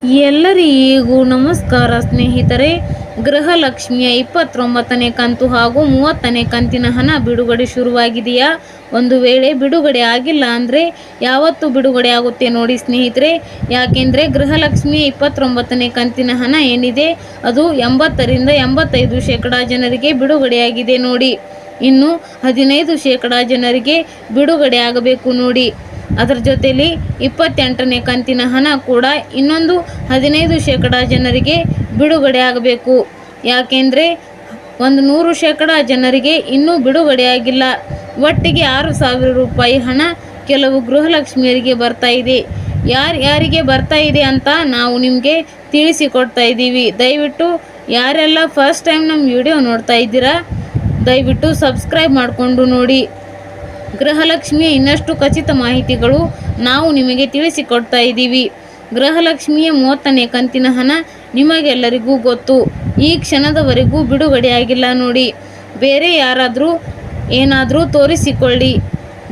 ಎಲ್ಲರಿಗೂ ನಮಸ್ಕಾರ ಸ್ನೇಹಿತರೆ. ಗೃಹಲಕ್ಷ್ಮಿಯ 29ನೇ ಕಂತು ಹಾಗೂ 30ನೇ ಕಂತಿನ ಹಣ ಬಿಡುಗಡೆ ಶುರುವಾಗಿದೆಯಾ? ಒಂದು ವೇಳೆ ಬಿಡುಗಡೆ ಆಗಿಲ್ಲ ಅಂದರೆ ಯಾವತ್ತು ಬಿಡುಗಡೆ ಆಗುತ್ತೆ ನೋಡಿ ಸ್ನೇಹಿತರೆ. ಯಾಕೆಂದರೆ ಗೃಹಲಕ್ಷ್ಮಿಯ 29ನೇ ಕಂತಿನ ಹಣ ಏನಿದೆ ಅದು 80ರಿಂದ 85% ಜನರಿಗೆ ಬಿಡುಗಡೆಯಾಗಿದೆ ನೋಡಿ. ಇನ್ನು 15% ಜನರಿಗೆ ಬಿಡುಗಡೆ ಆಗಬೇಕು ನೋಡಿ. ಅದರ ಜೊತೆಯಲ್ಲಿ 28ನೇ ಕಂತಿನ ಹಣ ಕೂಡ ಇನ್ನೊಂದು 15% ಜನರಿಗೆ ಬಿಡುಗಡೆ ಆಗಬೇಕು. ಯಾಕೆಂದರೆ 100% ಜನರಿಗೆ ಇನ್ನೂ ಬಿಡುಗಡೆಯಾಗಿಲ್ಲ. ಒಟ್ಟಿಗೆ 6,000 ರೂಪಾಯಿ ಹಣ ಕೆಲವು ಗೃಹಲಕ್ಷ್ಮಿಯರಿಗೆ ಬರ್ತಾ ಇದೆ. ಯಾರಿಗೆ ಬರ್ತಾ ಇದೆ ಅಂತ ನಾವು ನಿಮಗೆ ತಿಳಿಸಿಕೊಡ್ತಾ ಇದ್ದೀವಿ. ದಯವಿಟ್ಟು ಯಾರೆಲ್ಲ ಫಸ್ಟ್ ಟೈಮ್ ನಮ್ಮ ವಿಡಿಯೋ ನೋಡ್ತಾ ಇದ್ದೀರಾ ದಯವಿಟ್ಟು ಸಬ್ಸ್ಕ್ರೈಬ್ ಮಾಡಿಕೊಂಡು ನೋಡಿ. ಗೃಹಲಕ್ಷ್ಮಿಯ ಇನ್ನಷ್ಟು ಖಚಿತ ಮಾಹಿತಿಗಳು ನಾವು ನಿಮಗೆ ತಿಳಿಸಿಕೊಡ್ತಾ ಇದ್ದೀವಿ. ಗೃಹಲಕ್ಷ್ಮಿಯ 30ನೇ ಕಂತಿನ ಹಣ ನಿಮಗೆಲ್ಲರಿಗೂ ಗೊತ್ತು. ಈ ಕ್ಷಣದವರೆಗೂ ಬಿಡುಗಡೆಯಾಗಿಲ್ಲ ನೋಡಿ. ಬೇರೆ ಯಾರಾದರೂ ಏನಾದರೂ ತೋರಿಸಿಕೊಳ್ಳಿ,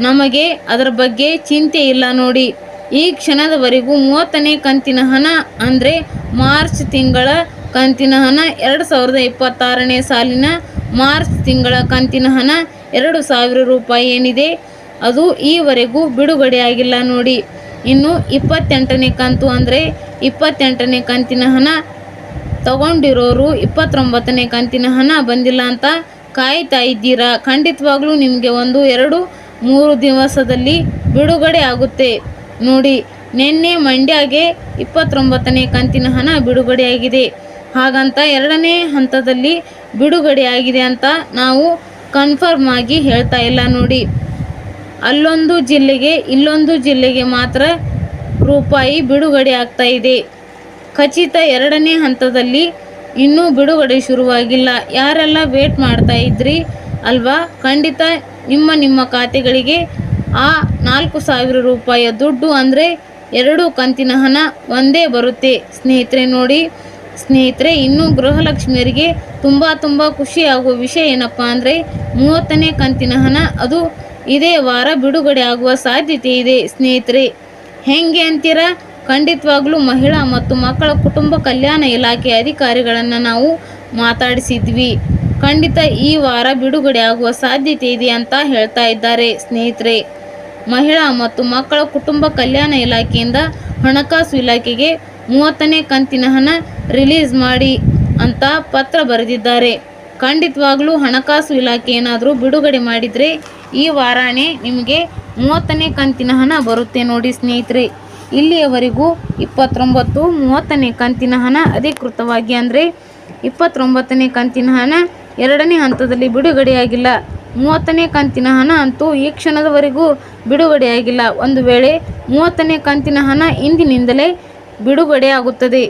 ನಮಗೆ ಅದರ ಬಗ್ಗೆ ಚಿಂತೆ ಇಲ್ಲ ನೋಡಿ. ಈ ಕ್ಷಣದವರೆಗೂ 30ನೇ ಕಂತಿನ ಹಣ ಅಂದರೆ ಮಾರ್ಚ್ ತಿಂಗಳ ಕಂತಿನ ಹಣ 2026ನೇ ಸಾಲಿನ ಮಾರ್ಚ್ ತಿಂಗಳ ಕಂತಿನ ಹಣ 2,000 ರೂಪಾಯಿ ಏನಿದೆ ಅದು ಈವರೆಗೂ ಬಿಡುಗಡೆಯಾಗಿಲ್ಲ ನೋಡಿ. ಇನ್ನು 28ನೇ ಕಂತು ಅಂದರೆ 28ನೇ ಕಂತಿನ ಹಣ ತಗೊಂಡಿರೋರು 29ನೇ ಕಂತಿನ ಹಣ ಬಂದಿಲ್ಲ ಅಂತ ಕಾಯ್ತಾ ಇದ್ದೀರಾ. ಖಂಡಿತವಾಗ್ಲೂ ನಿಮಗೆ 1-2-3 ದಿವಸದಲ್ಲಿ ಬಿಡುಗಡೆ ಆಗುತ್ತೆ ನೋಡಿ. ನಿನ್ನೆ ಮಂಡ್ಯಗೆ 29ನೇ ಕಂತಿನ ಹಣ ಬಿಡುಗಡೆಯಾಗಿದೆ. ಹಾಗಂತ 2ನೇ ಹಂತದಲ್ಲಿ ಬಿಡುಗಡೆಯಾಗಿದೆ ಅಂತ ನಾವು ಕನ್ಫರ್ಮ್ ಆಗಿ ಹೇಳ್ತಾ ಇಲ್ಲ ನೋಡಿ. ಅಲ್ಲೊಂದು ಜಿಲ್ಲೆಗೆ ಇಲ್ಲೊಂದು ಜಿಲ್ಲೆಗೆ ಮಾತ್ರ ರೂಪಾಯಿ ಬಿಡುಗಡೆ ಆಗ್ತಾ ಇದೆ. ಖಚಿತ 2ನೇ ಹಂತದಲ್ಲಿ ಇನ್ನೂ ಬಿಡುಗಡೆ ಶುರುವಾಗಿಲ್ಲ. ಯಾರೆಲ್ಲ ವೇಟ್ ಮಾಡ್ತಾ ಇದ್ರಿ ಅಲ್ವಾ, ಖಂಡಿತ ನಿಮ್ಮ ಖಾತೆಗಳಿಗೆ ಆ 4,000 ರೂಪಾಯಿಯ ದುಡ್ಡು ಅಂದರೆ 2 ಕಂತಿನ ಹಣ ಒಂದೇ ಬರುತ್ತೆ ಸ್ನೇಹಿತರೆ. ನೋಡಿ ಸ್ನೇಹಿತರೆ, ಇನ್ನು ಗೃಹಲಕ್ಷ್ಮಿಯರಿಗೆ ತುಂಬ ಖುಷಿಯಾಗುವ ವಿಷಯ ಏನಪ್ಪ ಅಂದರೆ 30ನೇ ಕಂತಿನ ಹಣ ಅದು ಇದೇ ವಾರ ಬಿಡುಗಡೆ ಆಗುವ ಸಾಧ್ಯತೆ ಇದೆ ಸ್ನೇಹಿತರೆ. ಹೆಂಗೆ ಅಂತೀರಾ? ಖಂಡಿತವಾಗ್ಲೂ ಮಹಿಳಾ ಮತ್ತು ಮಕ್ಕಳ ಕುಟುಂಬ ಕಲ್ಯಾಣ ಇಲಾಖೆ ಅಧಿಕಾರಿಗಳನ್ನು ನಾವು ಮಾತಾಡಿಸಿದ್ವಿ. ಖಂಡಿತ ಈ ವಾರ ಬಿಡುಗಡೆ ಆಗುವ ಸಾಧ್ಯತೆ ಇದೆ ಅಂತ ಹೇಳ್ತಾ ಇದ್ದಾರೆ ಸ್ನೇಹಿತರೆ. ಮಹಿಳಾ ಮತ್ತು ಮಕ್ಕಳ ಕುಟುಂಬ ಕಲ್ಯಾಣ ಇಲಾಖೆಯಿಂದ ಹಣಕಾಸು ಇಲಾಖೆಗೆ 30ನೇ ಕಂತಿನ ಹಣ ರಿಲೀಸ್ ಮಾಡಿ ಅಂತ ಪತ್ರ ಬರೆದಿದ್ದಾರೆ. ಖಂಡಿತವಾಗ್ಲೂ ಹಣಕಾಸು ಇಲಾಖೆ ಏನಾದರೂ ಬಿಡುಗಡೆ ಮಾಡಿದರೆ ಈ ವಾರನೇ ನಿಮಗೆ 30ನೇ ಕಂತಿನ ಹಣ ಬರುತ್ತೆ ನೋಡಿ ಸ್ನೇಹಿತರೆ. ಇಲ್ಲಿಯವರೆಗೂ 29, 30ನೇ ಕಂತಿನ ಹಣ ಅಧಿಕೃತವಾಗಿ ಅಂದರೆ 29ನೇ ಕಂತಿನ ಹಣ 2ನೇ ಹಂತದಲ್ಲಿ ಬಿಡುಗಡೆಯಾಗಿಲ್ಲ. 30ನೇ ಕಂತಿನ ಹಣ ಅಂತೂ ಈ ಕ್ಷಣದವರೆಗೂ ಬಿಡುಗಡೆಯಾಗಿಲ್ಲ. ಒಂದು ವೇಳೆ 30ನೇ ಕಂತಿನ ಹಣ ಇಂದಿನಿಂದಲೇ ಬಿಡುಗಡೆ ಆಗುತ್ತದೆ.